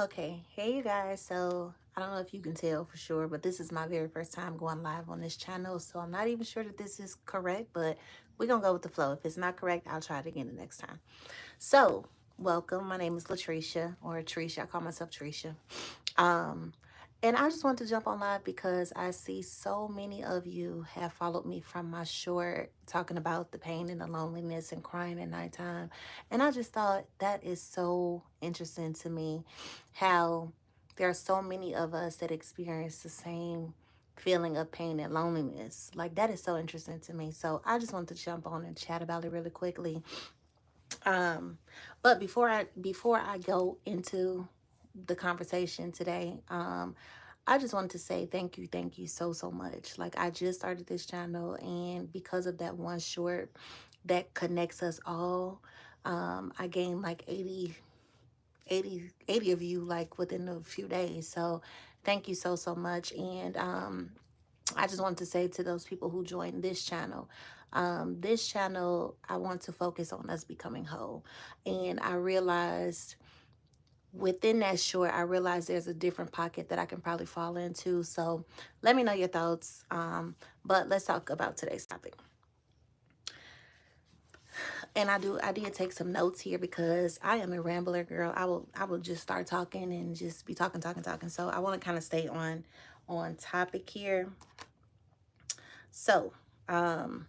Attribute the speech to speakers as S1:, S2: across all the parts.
S1: Okay, hey you guys. So I don't know if you can tell for sure, but this is my very first time going live on this channel. So I'm not even sure that this is correct, but we're gonna go with the flow. If it's not correct, I'll try it again the next time. So welcome. My name is Latricia or Tricia. I call myself Tricia. Um, and I just wanted to jump on live because I see so many of you have followed me from my short talking about the pain and the loneliness and crying at nighttime. And I just thought that is so interesting to me how there are so many of us that experience the same feeling of pain and loneliness. Like that is so interesting to me. So I just wanted to jump on and chat about it really quickly. Um, but before I go into the conversation today, I just wanted to say thank you so much. Like I just started this channel, and because of that one short that connects us all, I gained like 80 of you like within a few days. So thank you so much. And I just wanted to say to those people who joined this channel, I want to focus on us becoming whole. And I realized within that short, I realized there's a different pocket that I can probably fall into. So let me know your thoughts. But let's talk about today's topic. And I did take some notes here because I am a rambler girl. I will just start talking and just be talking. So I want to kind of stay on topic here. So um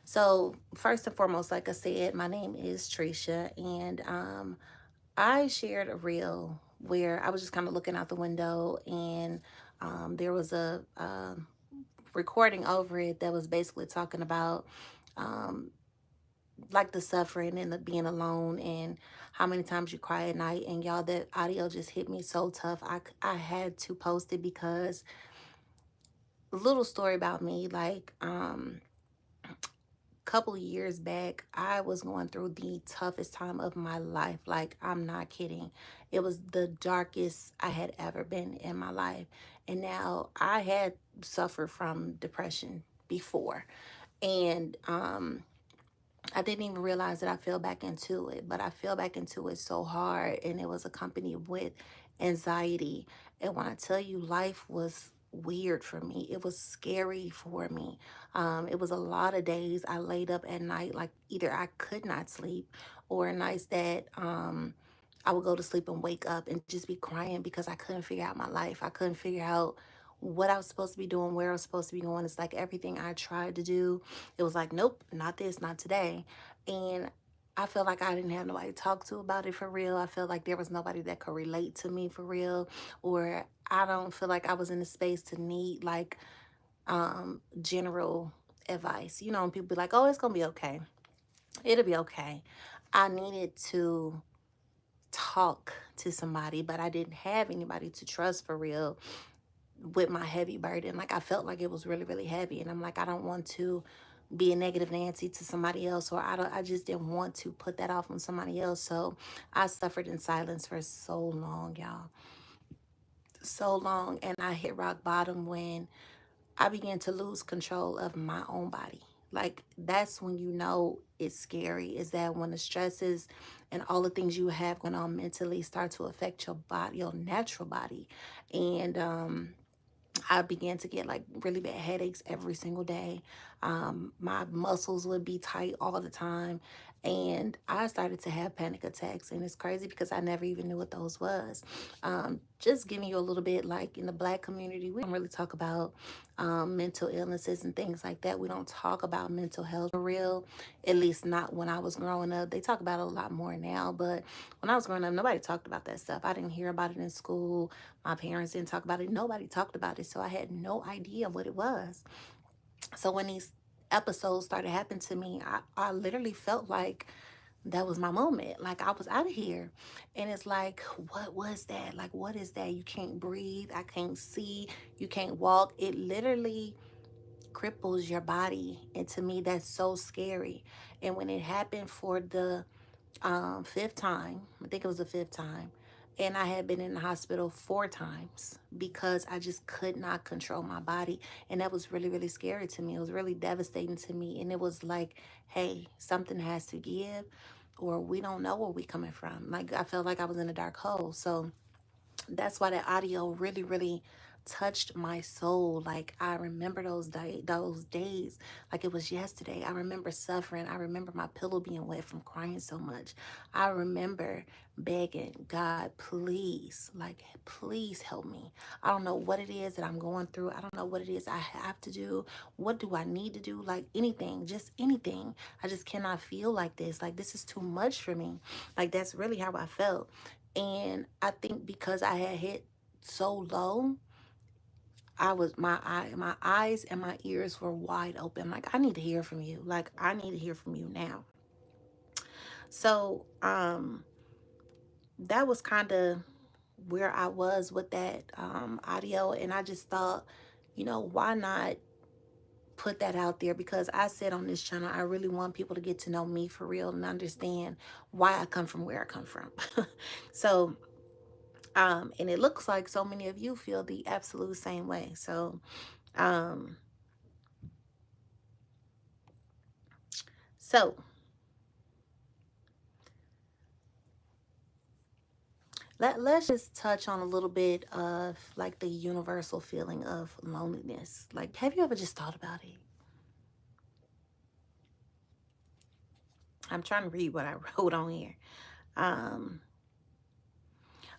S1: So first and foremost, like I said, my name is Tricia, and I shared a reel where I was just kind of looking out the window, and there was a recording over it that was basically talking about um, like the suffering and the being alone and how many times you cry at night. And y'all, that audio just hit me so tough. I had to post it because a little story about me, like couple years back, I was going through the toughest time of my life. Like, I'm not kidding. It was the darkest I had ever been in my life. And now I had suffered from depression before. And I didn't even realize that I fell back into it, but I fell back into it so hard, and it was accompanied with anxiety. And when I tell you, life was weird for me, it was scary for me. It was a lot of days I laid up at night, like either I could not sleep, or nights that I would go to sleep and wake up and just be crying because I couldn't figure out my life. I couldn't figure out what I was supposed to be doing, where I was supposed to be going. It's like everything I tried to do, it was like, nope, not this, not today. And I felt like I didn't have nobody to talk to about it for real. I felt like there was nobody that could relate to me for real. Or I don't feel like I was in a space to need like general advice. You know, and people be like, oh, it's gonna be okay. It'll be okay. I needed to talk to somebody, but I didn't have anybody to trust for real with my heavy burden. Like I felt like it was really heavy, and I'm like, I don't want to be a negative Nancy to somebody else, or I just didn't want to put that off on somebody else. So I suffered in silence for so long, y'all. So long. And I hit rock bottom when I began to lose control of my own body. Like that's when you know it's scary, is that when the stresses and all the things you have going on mentally start to affect your body, your natural body. And I began to get like really bad headaches every single day. My muscles would be tight all the time. And I started to have panic attacks. And it's crazy because I never even knew what those was. Just giving you a little bit, like in the Black community, we don't really talk about mental illnesses and things like that. We don't talk about mental health for real, at least not when I was growing up. They talk about it a lot more now. But when I was growing up, nobody talked about that stuff. I didn't hear about it in school. My parents didn't talk about it. Nobody talked about it. So I had no idea what it was. So when these episodes started happening to me, I literally felt like that was my moment. Like I was out of here. And it's like, what was that? Like, what is that? You can't breathe. I can't see. You can't walk. It literally cripples your body. And to me, that's so scary. And when it happened for the fifth time, I think it was the fifth time, and I had been in the hospital 4 times because I just could not control my body. And that was really scary to me. It was really devastating to me. And it was like, hey, something has to give. or we don't know where we coming from. Like I felt like I was in a dark hole. So that's why that audio really, really touched my soul. Like I remember those days like it was yesterday. I remember suffering. I remember my pillow being wet from crying so much. I remember begging God, please, like please help me. I don't know what it is that I'm going through. I don't know what it is I have to do. What do I need to do? Like anything, just anything. I just cannot feel like this. Like this is too much for me. Like that's really how I felt. And I think because I had hit so low, my eyes and my ears were wide open. Like I need to hear from you. Like I need to hear from you now. So that was kind of where I was with that audio, and I just thought, why not put that out there? Because I said on this channel, I really want people to get to know me for real and understand why I come from where I come from. So and it looks like so many of you feel the absolute same way. So, um, so let's just touch on a little bit of like the universal feeling of loneliness. Like, have you ever just thought about it? I'm trying to read what I wrote on here. Um,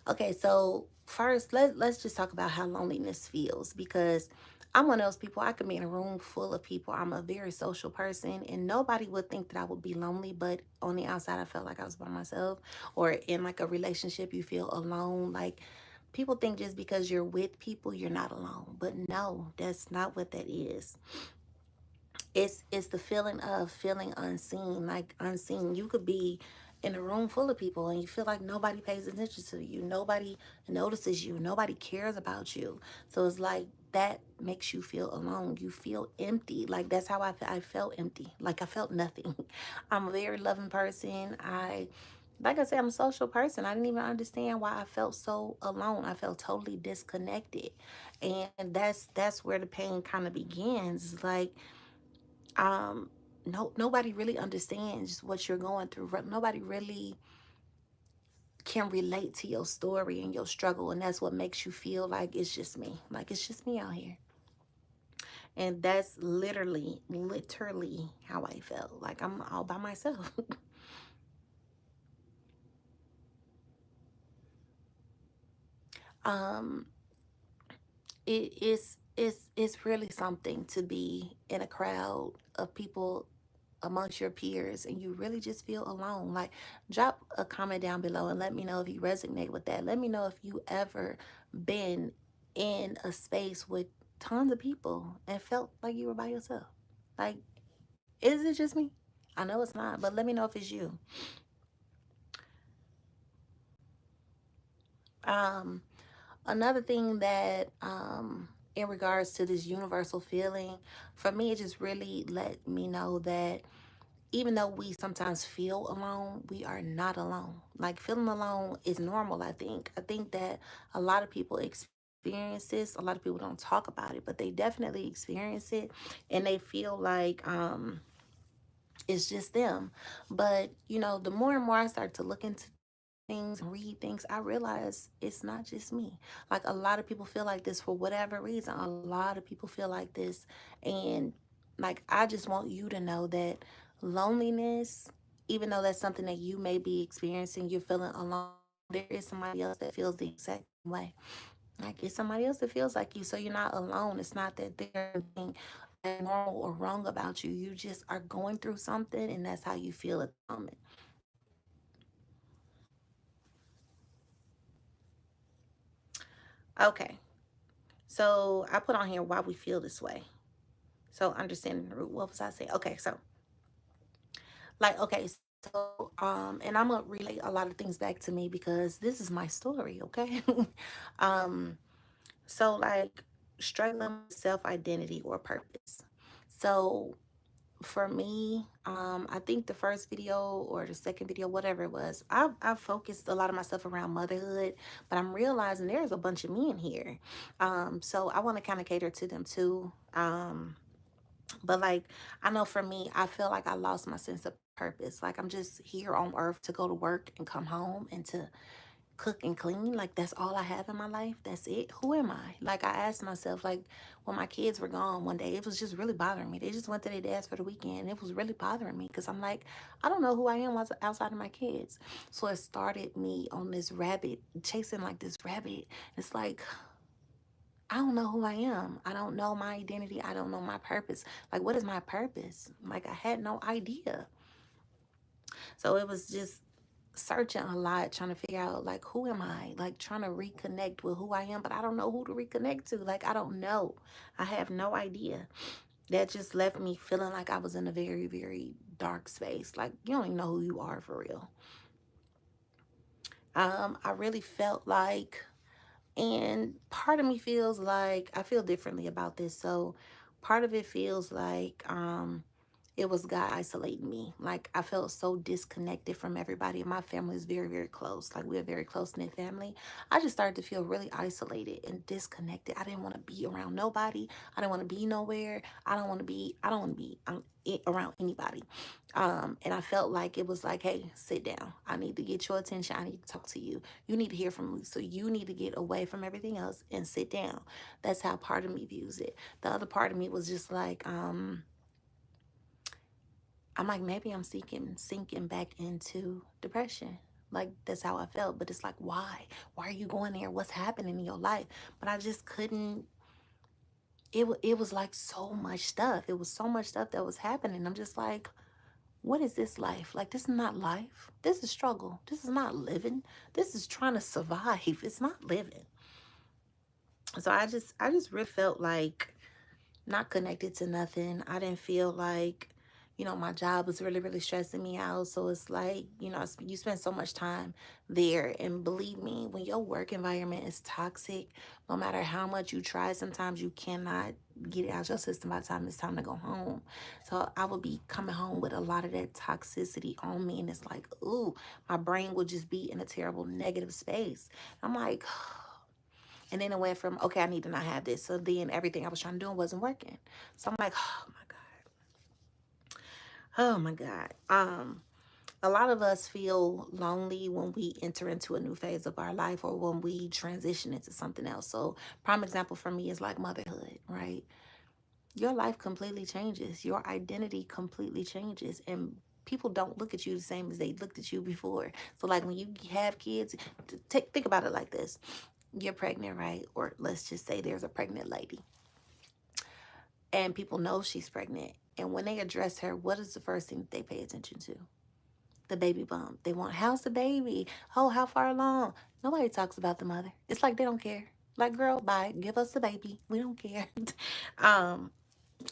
S1: Okay, so first let's just talk about how loneliness feels, because I'm one of those people. I could be in a room full of people. I'm a very social person and nobody would think that I would be lonely, but on the outside I felt like I was by myself. Or in like a relationship you feel alone. Like people think just because you're with people you're not alone. But no, that's not what that is. It's the feeling of feeling unseen. Like unseen, you could be in a room full of people and you feel like nobody pays attention to you, nobody notices you, nobody cares about you. So it's like that makes you feel alone. You feel empty. Like that's how I felt empty. Like I felt nothing. I'm a very loving person. Like I said, I'm a social person. I didn't even understand why I felt so alone. I felt totally disconnected. And that's where the pain kind of begins. It's like nobody really understands what you're going through. Nobody really can relate to your story and your struggle, and that's what makes you feel like it's just me. Like it's just me out here. And that's literally how I felt. Like I'm all by myself. um it's really something to be in a crowd of people amongst your peers and you really just feel alone. Like drop a comment down below and let me know if you resonate with that. Let me know if you ever been in a space with tons of people and felt like you were by yourself. Like, is it just me? I know it's not, but let me know if it's you. um Another thing that in regards to this universal feeling, for me it just really let me know that even though we sometimes feel alone, we are not alone. Like feeling alone is normal, I think. I think that a lot of people experience this. A lot of people don't talk about it, but they definitely experience it and they feel like it's just them. But, the more and more I start to look into things and read things, I realize it's not just me. Like a lot of people feel like this for whatever reason. A lot of people feel like this. And like I just want you to know that loneliness, even though that's something that you may be experiencing, you're feeling alone, there is somebody else that feels the exact same way. Like it's somebody else that feels like you. So you're not alone. It's not that there's anything normal or wrong about you. You just are going through something and that's how you feel at the moment. Okay. So I put on here why we feel this way. So understanding the root. What was I saying? Okay, so okay, so and I'm gonna relate a lot of things back to me because this is my story, okay? um, so like struggling with self-identity or purpose. So for me, I think the first video or the second video, whatever it was, I focused a lot of my stuff around motherhood, but I'm realizing there's a bunch of men here. So I want to kind of cater to them too. But like I know for me, I feel like I lost my sense of purpose. Like I'm just here on earth to go to work and come home and to cook and clean. Like that's all I have in my life. That's it. Who am I? Like I asked myself, like when my kids were gone one day, it was just really bothering me. They just went to their dad's for the weekend. It was really bothering me because I'm like, I don't know who I am outside of my kids. So it started me on this rabbit, chasing like this rabbit. It's like, I don't know who I am. I don't know my identity. I don't know my purpose. Like, what is my purpose? Like, I had no idea. So it was just searching a lot, trying to figure out, like, who am I? Like, trying to reconnect with who I am, but I don't know who to reconnect to. Like, I don't know. I have no idea. That just left me feeling like I was in a very, very dark space. Like, you don't even know who you are for real. I really felt like, and part of me feels like I feel differently about this. So part of it feels like it was God isolating me. Like I felt so disconnected from everybody. My family is very, very close. Like we're a very close knit family. I just started to feel really isolated and disconnected. I didn't want to be around nobody. I didn't want to be nowhere. I don't want to be around anybody. And I felt like it was like, hey, sit down. I need to get your attention. I need to talk to you. You need to hear from me. So you need to get away from everything else and sit down. That's how part of me views it. The other part of me was just like, I'm like, maybe I'm sinking back into depression. Like that's how I felt. But it's like, why? Why are you going there? What's happening in your life? But I just couldn't. It was like so much stuff. It was so much stuff that was happening. I'm just like, what is this life? Like, this is not life. This is struggle. This is not living. This is trying to survive. It's not living. So I just really felt like not connected to nothing. I didn't feel like, my job was really, really stressing me out. So it's like, you spend so much time there. And believe me, when your work environment is toxic, no matter how much you try, sometimes you cannot get it out your system by the time it's time to go home. So I would be coming home with a lot of that toxicity on me. And it's like, ooh, my brain would just be in a terrible negative space. I'm like, and then it went from, okay, I need to not have this. So then everything I was trying to do wasn't working. So I'm like, oh my God. Oh my God. A lot of us feel lonely when we enter into a new phase of our life or when we transition into something else. So prime example for me is like motherhood, right? Your life completely changes. Your identity completely changes. And people don't look at you the same as they looked at you before. So like when you have kids, think about it like this. You're pregnant, right? Or let's just say there's a pregnant lady and people know she's pregnant. And when they address her, what is the first thing that they pay attention to? The baby bump. They want, how's the baby? Oh, how far along? Nobody talks about the mother. It's like they don't care. Like, girl, bye. Give us the baby. We don't care. um,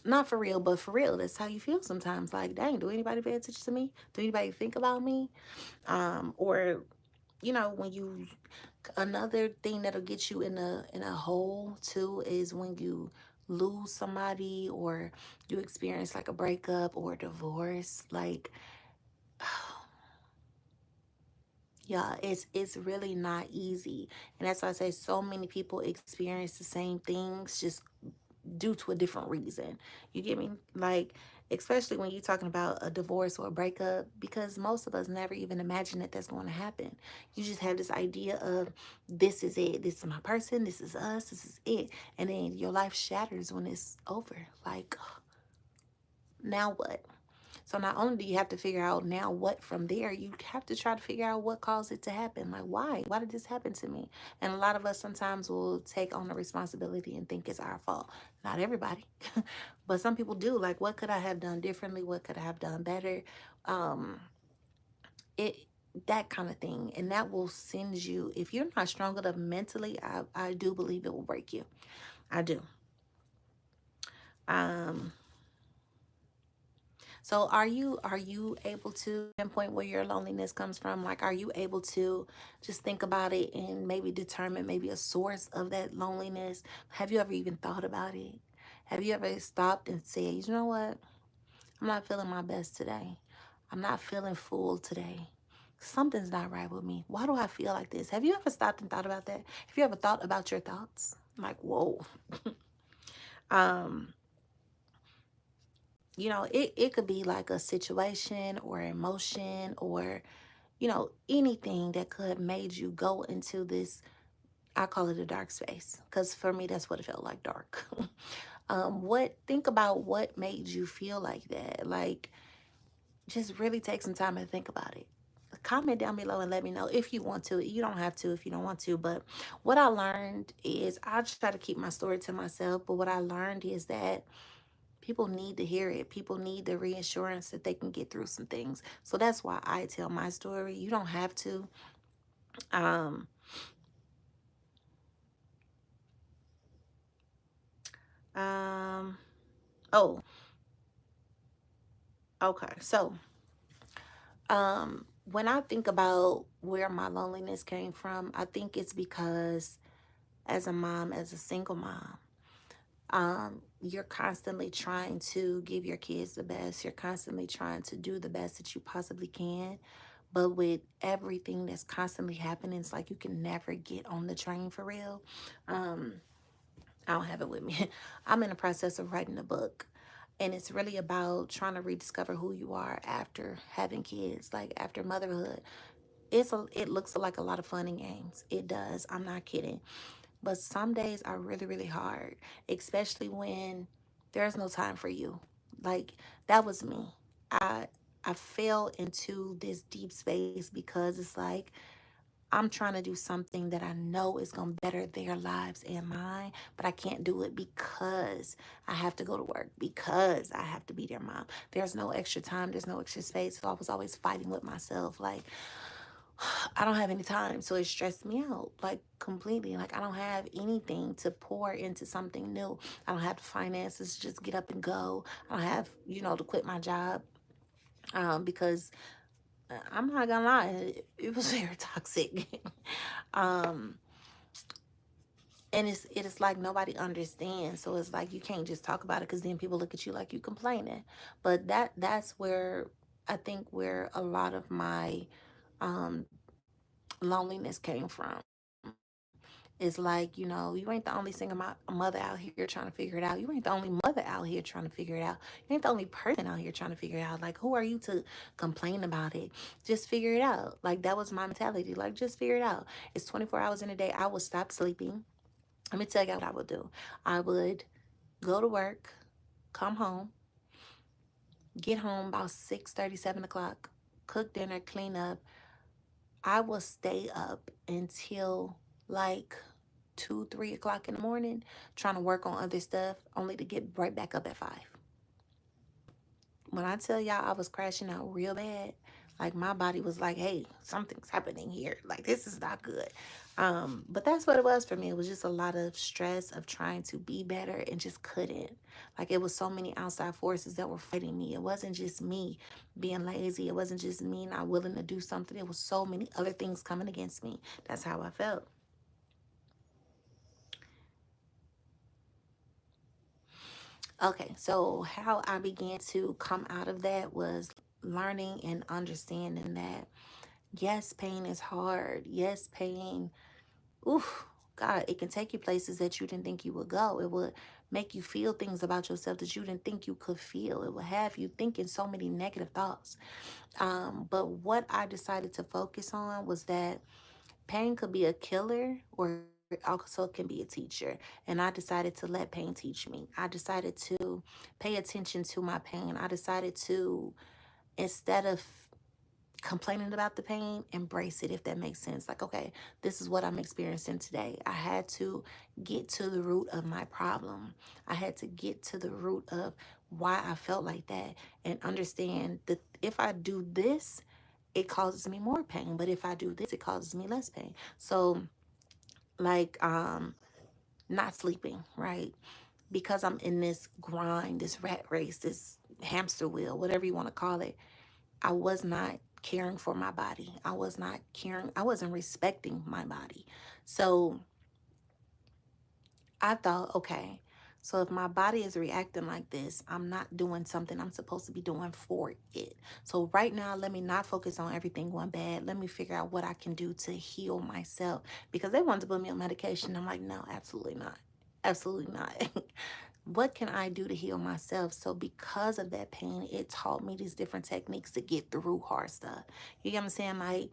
S1: Not for real, but for real. That's how you feel sometimes. Like, dang, do anybody pay attention to me? Do anybody think about me? Or when you, another thing that'll get you in a hole too is when you lose somebody or you experience like a breakup or a divorce. Like, yeah, it's really not easy. And that's why I say so many people experience the same things, just due to a different reason. You get me? Like, especially when you're talking about a divorce or a breakup, because most of us never even imagine that that's going to happen. You just have this idea of, this is it. This is my person. This is us. This is it. And then your life shatters when it's over. Like, now what? So not only do you have to figure out now what from there, you have to try to figure out what caused it to happen. Like, why? Why did this happen to me? And a lot of us sometimes will take on the responsibility and think it's our fault. Not everybody, but some people do. Like, what could I have done differently? What could I have done better? Um, it that kind of thing. And that will send you, if you're not strong enough mentally, I do believe it will break you. I do. Um, So are you able to pinpoint where your loneliness comes from? Like, are you able to just think about it and maybe determine maybe a source of that loneliness? Have you ever even thought about it? Have you ever stopped and said, you know what? I'm not feeling my best today. I'm not feeling full today. Something's not right with me. Why do I feel like this? Have you ever stopped and thought about that? Have you ever thought about your thoughts? Like, whoa. Um, it could be like a situation or emotion or, anything that could have made you go into this, I call it a dark space. Because for me, that's what it felt like, dark. Think about what made you feel like that. Like, just really take some time and think about it. Comment down below and let me know if you want to. You don't have to if you don't want to. But what I learned is I try to keep my story to myself. But what I learned is that people need to hear it. People need the reassurance that they can get through some things. So that's why I tell my story. You don't have to. Um, um, oh, okay. So, when I think about where my loneliness came from, I think it's because as a mom, as a single mom, you're constantly trying to give your kids the best. You're constantly trying to do the best that you possibly can. But with everything that's constantly happening, it's like you can never get on the train for real. Um, I don't have it with me. I'm in the process of writing a book. And it's really about trying to rediscover who you are after having kids, like after motherhood. It looks like a lot of fun and games. It does. I'm not kidding. But some days are really, really hard, especially when there's no time for you. Like that was me. I I fell into this deep space because it's like I'm trying to do something that I know is going to better their lives and mine, but I can't do it because I have to go to work, because I have to be their mom. There's no extra time, there's no extra space. So I was always fighting with myself. Like, I don't have any time. So it stressed me out like completely. Like I don't have anything to pour into something new. I don't have the finances to just get up and go. I don't have, to quit my job because I'm not gonna lie, it was very toxic. um, and it is like nobody understands. So it's like you can't just talk about it because then people look at you like you complaining. But that's where I think where a lot of my um loneliness came from. It's like, you ain't the only single mother out here trying to figure it out. You ain't the only mother out here trying to figure it out. You ain't the only person out here trying to figure it out. Like, who are you to complain about it? Just figure it out. Like, that was my mentality. Like, just figure it out. It's 24 hours in a day. I would stop sleeping. Let me tell you what I would do. I would go to work, come home, get home about 6:30, 7 o'clock, cook dinner, clean up. I will stay up until like 2, 3 o'clock in the morning trying to work on other stuff, only to get right back up at 5. When I tell y'all I was crashing out real bad, like my body was like, hey, something's happening here. Like this is not good. But that's what it was for me. It was just a lot of stress of trying to be better and just couldn't. Like it was so many outside forces that were fighting me. It wasn't just me being lazy. It wasn't just me not willing to do something. It was so many other things coming against me. That's how I felt. Okay, so how I began to come out of that was learning and understanding that yes, pain is hard. Yes, pain, oof, God, it can take you places that you didn't think you would go. It would make you feel things about yourself that you didn't think you could feel. It will have you thinking so many negative thoughts. But what I decided to focus on was that pain could be a killer or it also can be a teacher. And I decided to let pain teach me. I decided to pay attention to my pain. I decided to, instead of complaining about the pain, embrace it, if that makes sense. Like, okay, this is what I'm experiencing today. I had to get to the root of my problem. I had to get to the root of why I felt like that and understand that if I do this, it causes me more pain. But if I do this, it causes me less pain. So, like, not sleeping, right? Because I'm in this grind, this rat race, this hamster wheel, whatever you want to call it, I was not caring for my body. I was not caring, I wasn't respecting my body. So I thought, okay, so if my body is reacting like this, I'm not doing something I'm supposed to be doing for it. So right now, let me not focus on everything going bad. Let me figure out what I can do to heal myself because they wanted to put me on medication. I'm like, no, absolutely not. Absolutely not. What can I do to heal myself? So because of that pain, it taught me these different techniques to get through hard stuff. You get what I'm saying? Like,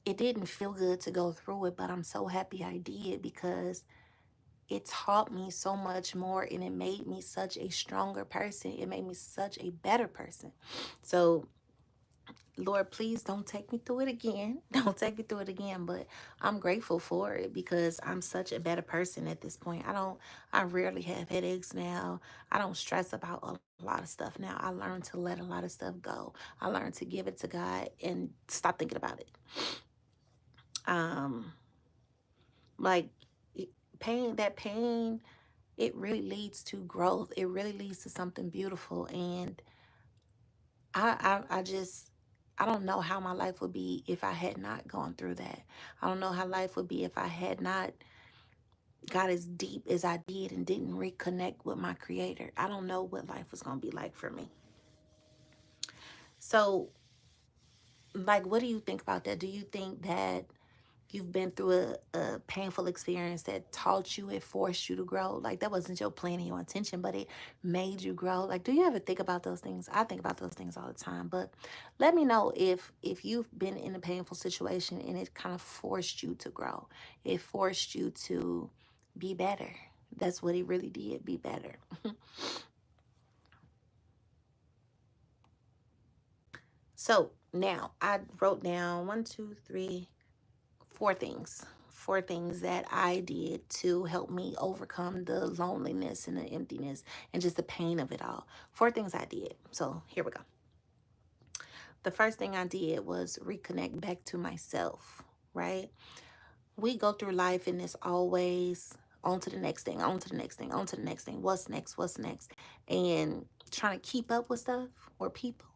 S1: it didn't feel good to go through it, but I'm so happy I did because it taught me so much more and it made me such a stronger person. It made me such a better person. So Lord, please don't take me through it again. Don't take me through it again. But I'm grateful for it because I'm such a better person at this point. I rarely have headaches now. I don't stress about a lot of stuff now. I learned to let a lot of stuff go. I learned to give it to God and stop thinking about it. Um, like pain, it really leads to growth. It really leads to something beautiful. And I just, I don't know how my life would be if I had not gone through that. I don't know how life would be if I had not got as deep as I did and didn't reconnect with my creator. I don't know what life was going to be like for me. So, like, what do you think about that? Do you think that you've been through a painful experience that taught you, it forced you to grow? Like, that wasn't your plan or your intention, but it made you grow. Like, do you ever think about those things? I think about those things all the time. But let me know if you've been in a painful situation and it kind of forced you to grow. It forced you to be better. That's what it really did, be better. So now I wrote down one, two, three, four things. Four things that I did to help me overcome the loneliness and the emptiness and just the pain of it all. Four things I did. So here we go. The first thing I did was reconnect back to myself, right? We go through life and it's always on to the next thing, on to the next thing, on to the next thing. What's next? What's next? And trying to keep up with stuff or people,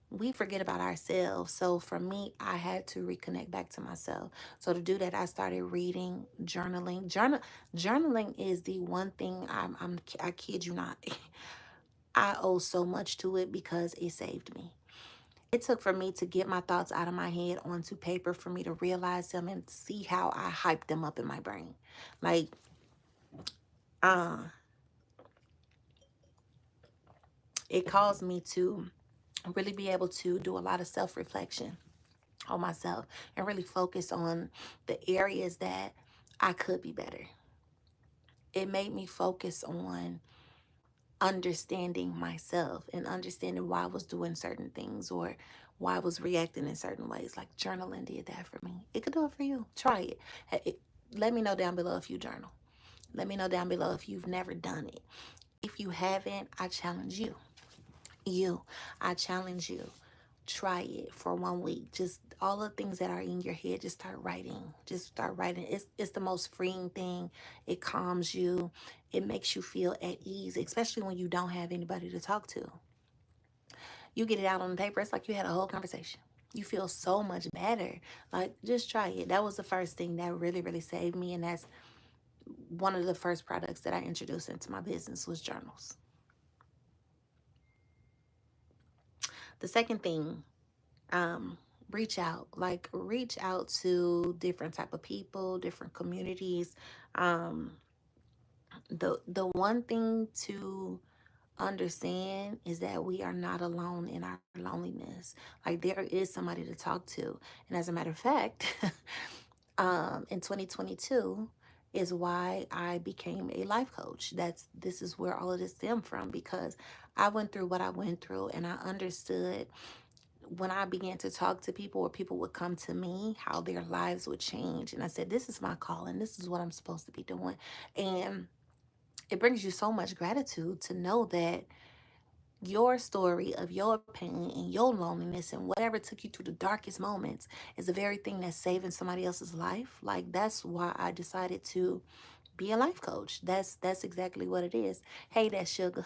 S1: we forget about ourselves. So for me, I had to reconnect back to myself. So to do that, I started reading, journaling. Journaling is the one thing I kid you not. I owe so much to it because it saved me. It took for me to get my thoughts out of my head onto paper for me to realize them and see how I hyped them up in my brain. Like, uh, it caused me to really be able to do a lot of self-reflection on myself and really focus on the areas that I could be better. It made me focus on understanding myself and understanding why I was doing certain things or why I was reacting in certain ways. Like journaling did that for me. It could do it for you. Try it. Let me know down below if you journal. Let me know down below if you've never done it. If you haven't, I challenge you. I challenge you. Try it for 1 week. Just all the things that are in your head, just start writing. Just start writing. It's the most freeing thing. It calms you. It makes you feel at ease, especially when you don't have anybody to talk to. You get it out on the paper, it's like you had a whole conversation. You feel so much better. Like, just try it. That was the first thing that really, really saved me. And that's one of the first products that I introduced into my business was journals. The second thing, um reach out to different type of people, different communities. um the one thing to understand is that we are not alone in our loneliness. Like, there is somebody to talk to. And as a matter of fact, in 2022 is why I became a life coach. This is where all of this stemmed from, because I went through what I went through and I understood when I began to talk to people or people would come to me, how their lives would change. And I said, this is my calling. This is what I'm supposed to be doing. And it brings you so much gratitude to know that your story of your pain and your loneliness and whatever took you through the darkest moments is the very thing that's saving somebody else's life. Like, that's why I decided to be a life coach. That's exactly what it is. Hey, that's sugar.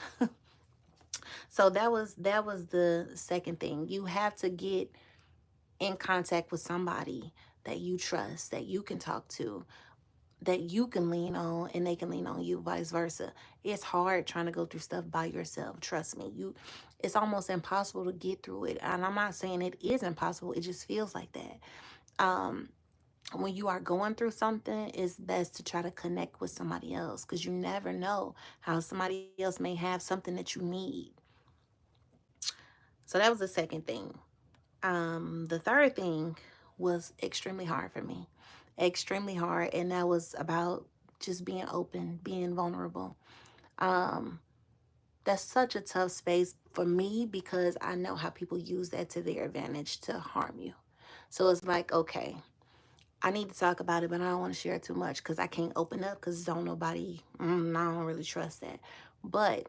S1: So that was the second thing. You have to get in contact with somebody that you trust, that you can talk to, that you can lean on, and they can lean on you, vice versa. It's hard trying to go through stuff by yourself. Trust me. It's almost impossible to get through it. And I'm not saying it is impossible. It just feels like that. Um, when you are going through something, it's best to try to connect with somebody else, because you never know how somebody else may have something that you need. So that was the second thing. The third thing was extremely hard for me, extremely hard, and that was about just being open, being vulnerable. Um, that's such a tough space for me because I know how people use that to their advantage to harm you. So it's like, okay, I need to talk about it, but I don't want to share too much because I can't open up because don't nobody, I don't really trust that. But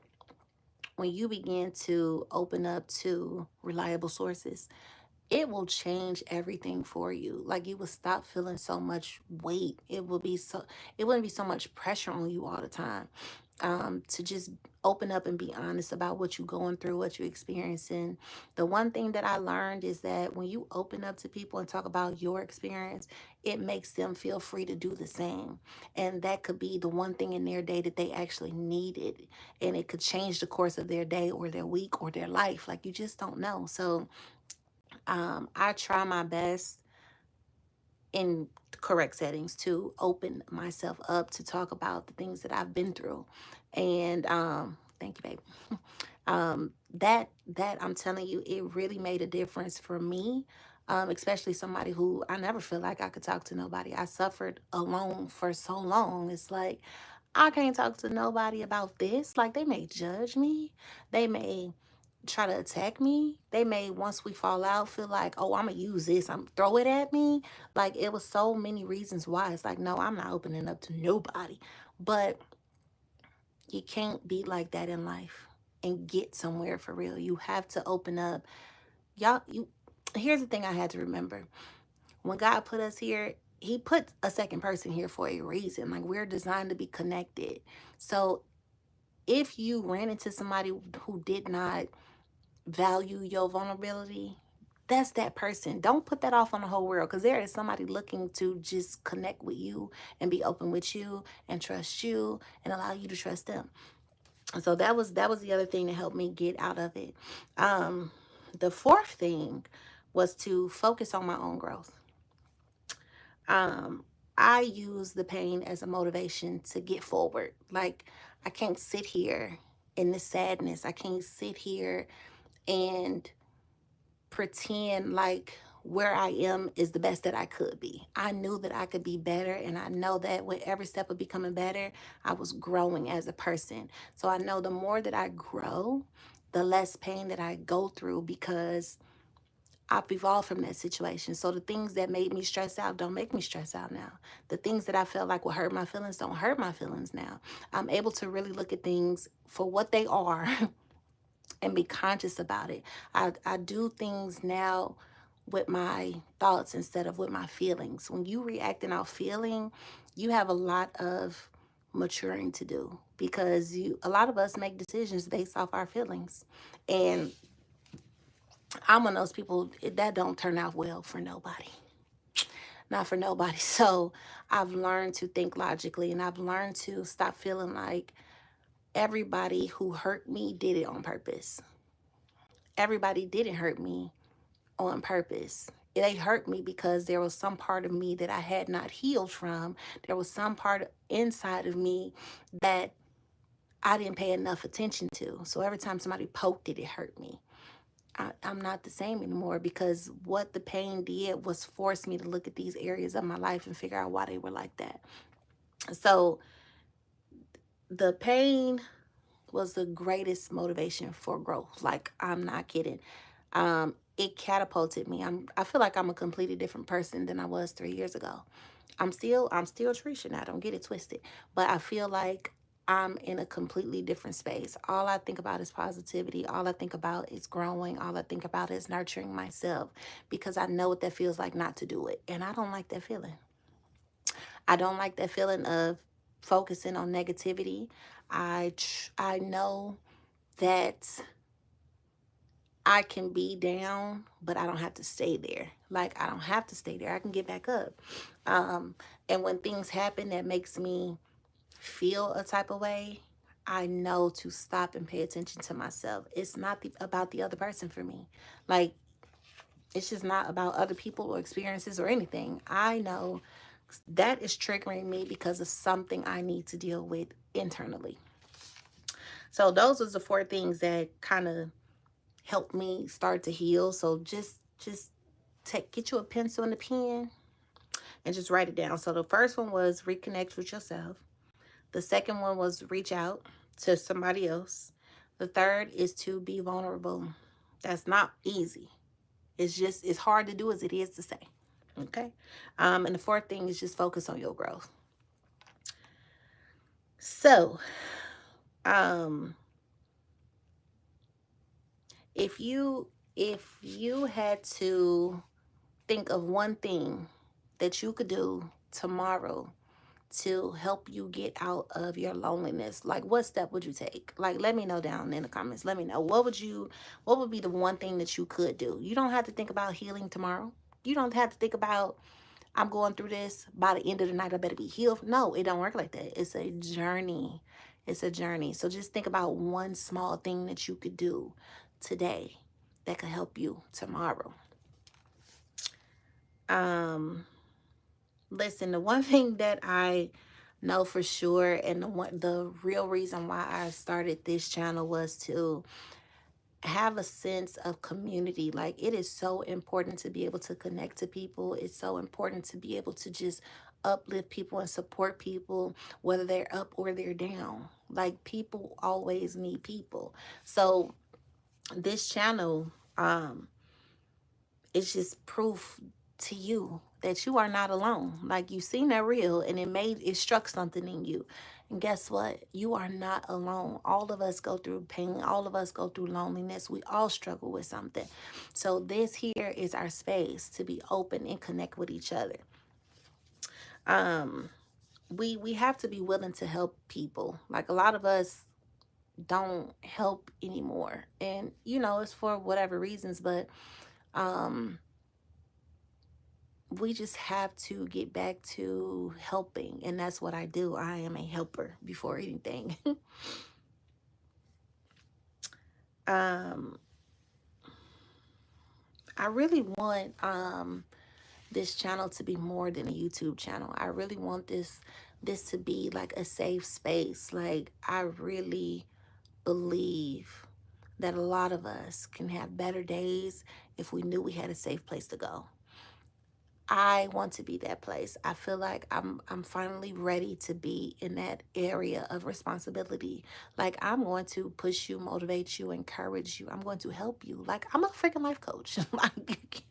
S1: when you begin to open up to reliable sources, it will change everything for you. Like you will stop feeling so much weight. It wouldn't be so much pressure on you all the time. To just open up and be honest about what you're going through, what you're experiencing. The one thing that I learned is that when you open up to people and talk about your experience, it makes them feel free to do the same. And that could be the one thing in their day that they actually needed. And it could change the course of their day or their week or their life. Like you just don't know. So I try my best in correct settings to open myself up to talk about the things that I've been through. And thank you, babe. That I'm telling you, it really made a difference for me. Especially somebody who I never feel like I could talk to nobody. I suffered alone for so long. It's like I can't talk to nobody about this. Like they may judge me. They may try to attack me. They may, once we fall out, feel like, oh, I'm gonna use this. I'm throw it at me. Like it was so many reasons why. It's like, no, I'm not opening up to nobody. But you can't be like that in life and get somewhere for real. You have to open up. Y'all, you here's the thing I had to remember. When God put us here, he put a second person here for a reason. Like we're designed to be connected. So if you ran into somebody who did not value your vulnerability, that's that person. Don't put that off on the whole world because there is somebody looking to just connect with you and be open with you and trust you and allow you to trust them. So that was the other thing that helped me get out of it. Um, the fourth thing was to focus on my own growth. Um, I use the pain as a motivation to get forward. Like I can't sit here in the sadness. I can't sit here and pretend like where I am is the best that I could be. I knew that I could be better, and I know that with every step of becoming better, I was growing as a person. So I know the more that I grow, the less pain that I go through because I've evolved from that situation. So the things that made me stress out don't make me stress out now. The things that I felt like would hurt my feelings don't hurt my feelings now. I'm able to really look at things for what they are and be conscious about it. I do things now with my thoughts instead of with my feelings. When you reacting out feeling, you have a lot of maturing to do because you a lot of us make decisions based off our feelings. And I'm one of those people that don't turn out well for nobody. Not for nobody. So I've learned to think logically and I've learned to stop feeling like everybody who hurt me did it on purpose. Everybody didn't hurt me on purpose. They hurt me because there was some part of me that I had not healed from. There was some part inside of me that I didn't pay enough attention to. So every time somebody poked it, it hurt me. I'm not the same anymore because what the pain did was force me to look at these areas of my life and figure out why they were like that. So the pain was the greatest motivation for growth. Like I'm not kidding. It catapulted me. I feel like I'm a completely different person than I was 3 years ago. I'm still Trisha now, don't get it twisted. But I feel like I'm in a completely different space. All I think about is positivity. All I think about is growing. All I think about is nurturing myself because I know what that feels like not to do it. And I don't like that feeling. I don't like that feeling of focusing on negativity. I know that I can be down, but I don't have to stay there. Like I don't have to stay there. I can get back up. Um, and when things happen that makes me feel a type of way, I know to stop and pay attention to myself. It's not about the other person for me. Like It's just not about other people or experiences or anything. I know that is triggering me because of something I need to deal with internally. So those was the four things that kind of helped me start to heal. So just get you a pencil and a pen and just write it down. So the first one was reconnect with yourself. The second one was reach out to somebody else. The third is to be vulnerable. That's not easy. It's hard to do as it is to say. Okay. And the fourth thing is just focus on your growth. So, um, if you had to think of one thing that you could do tomorrow to help you get out of your loneliness, like what step would you take? Like, let me know down in the comments. Let me know what would be the one thing that you could do. You don't have to think about healing tomorrow. You don't have to think about, I'm going through this, by the end of the night I better be healed. No, it don't work like that. It's a journey. It's a journey. So just think about one small thing that you could do today that could help you tomorrow. Listen, the one thing that I know for sure, and the real reason why I started this channel was to have a sense of community. Like, it is so important to be able to connect to people. It's so important to be able to just uplift people and support people, whether they're up or they're down. Like, people always need people. So this channel, it's just proof to you that you are not alone. Like, you seen that reel and it struck something in you. And guess what? You are not alone. All of us go through pain. All of us go through loneliness. We all struggle with something. So this here is our space to be open and connect with each other. We have to be willing to help people. Like, a lot of us don't help anymore. And it's for whatever reasons, but we just have to get back to helping, and that's what I do. I am a helper before anything. um I really want this channel to be more than a YouTube channel. I really want this to be like a safe space. Like, I really believe that a lot of us can have better days if we knew we had a safe place to go. I want to be that place. I feel like I'm finally ready to be in that area of responsibility. Like, I'm going to push you, motivate you, encourage you. I'm going to help you. Like, I'm a freaking life coach. Like,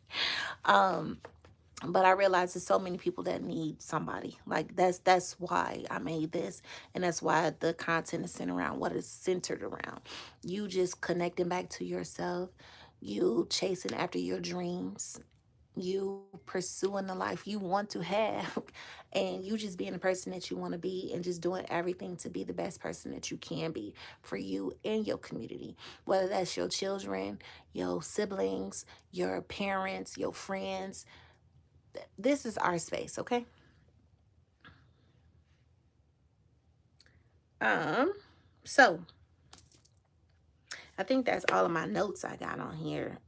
S1: but I realize there's so many people that need somebody. Like, that's why I made this, and that's why the content is centered around what it's centered around. You just connecting back to yourself, you chasing after your dreams, you pursuing the life you want to have, and you just being the person that you want to be, and just doing everything to be the best person that you can be for you and your community, whether that's your children, your siblings, your parents, your friends. This is our space. Okay. So I think that's all of my notes I got on here.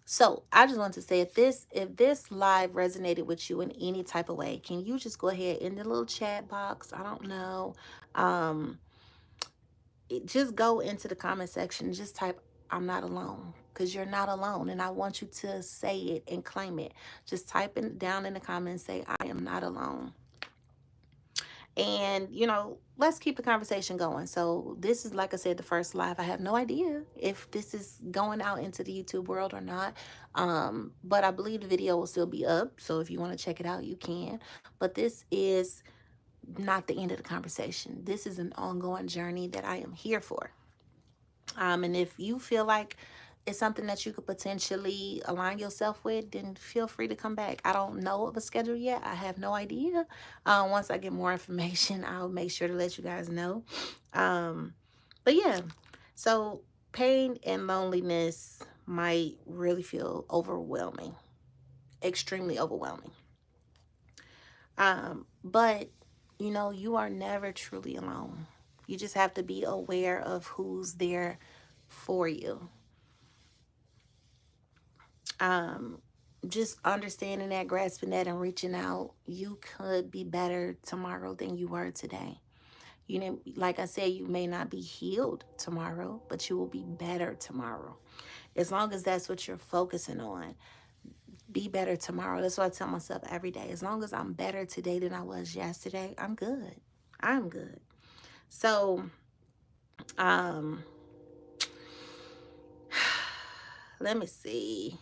S1: So I just want to say, if this live resonated with you in any type of way, can you just go ahead in the little chat box? I don't know. Um, just go into the comment section, just type "I'm not alone," because you're not alone, and I want you to say it and claim it. Just type it down in the comments, say "I am not alone." And let's keep the conversation going. So this is, like I said, the first live. I have no idea if this is going out into the YouTube world or not, but I believe the video will still be up, so if you want to check it out, you can. But this is not the end of the conversation. This is an ongoing journey that I am here for. And if you feel like it's something that you could potentially align yourself with, then feel free to come back. I don't know of a schedule yet. I have no idea. Once I get more information, I'll make sure to let you guys know. But yeah, so pain and loneliness might really feel overwhelming, extremely overwhelming. But you are never truly alone. You just have to be aware of who's there for you. Um, just understanding that, grasping that, and reaching out, you could be better tomorrow than you were today. You know, like I said, you may not be healed tomorrow, but you will be better tomorrow. As long as that's what you're focusing on, be better tomorrow. That's what I tell myself every day. As long as I'm better today than I was yesterday, I'm good. I'm good. So, um, let me see.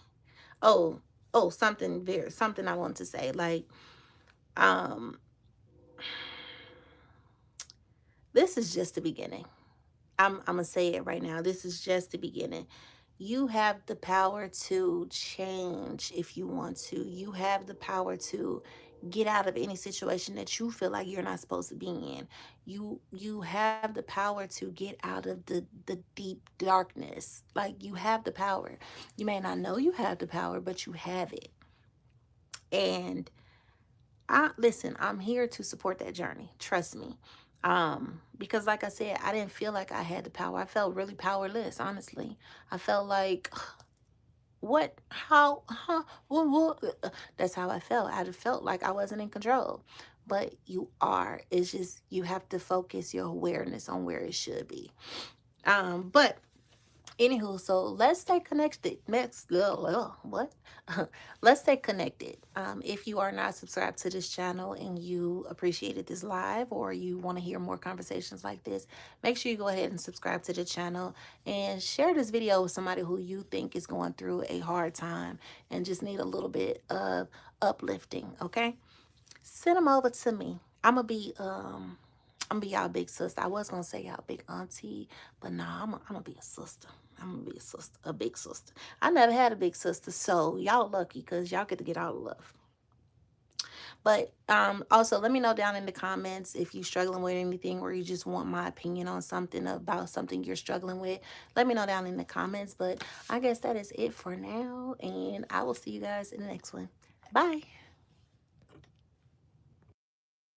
S1: Oh, something I want to say. Like, um, this is just the beginning. I'm gonna say it right now. This is just the beginning. You have the power to change if you want to. You have the power to get out of any situation that you feel like you're not supposed to be in. You have the power to get out of the deep darkness. Like, you have the power. You may not know you have the power, but you have it. And I listen, I'm here to support that journey. Trust me. Because like I said, I didn't feel like I had the power. I felt really powerless, honestly. I felt like what, how, huh, what? That's how I felt. I felt like I wasn't in control. But you are. It's just you have to focus your awareness on where it should be. But anywho, so let's stay connected. Next, what? Let's stay connected. If you are not subscribed to this channel and you appreciated this live, or you want to hear more conversations like this, make sure you go ahead and subscribe to the channel and share this video with somebody who you think is going through a hard time and just need a little bit of uplifting. Okay, send them over to me. I'm gonna be y'all big sister. I was gonna say y'all big auntie, but nah, I'm gonna be a sister. I'm gonna be a sister, a big sister. I never had a big sister, so y'all lucky because y'all get to get all the love. But also let me know down in the comments if you're struggling with anything, or you just want my opinion on something, about something you're struggling with. Let me know down in the comments. But I guess that is it for now, and I will see you guys in the next one. Bye.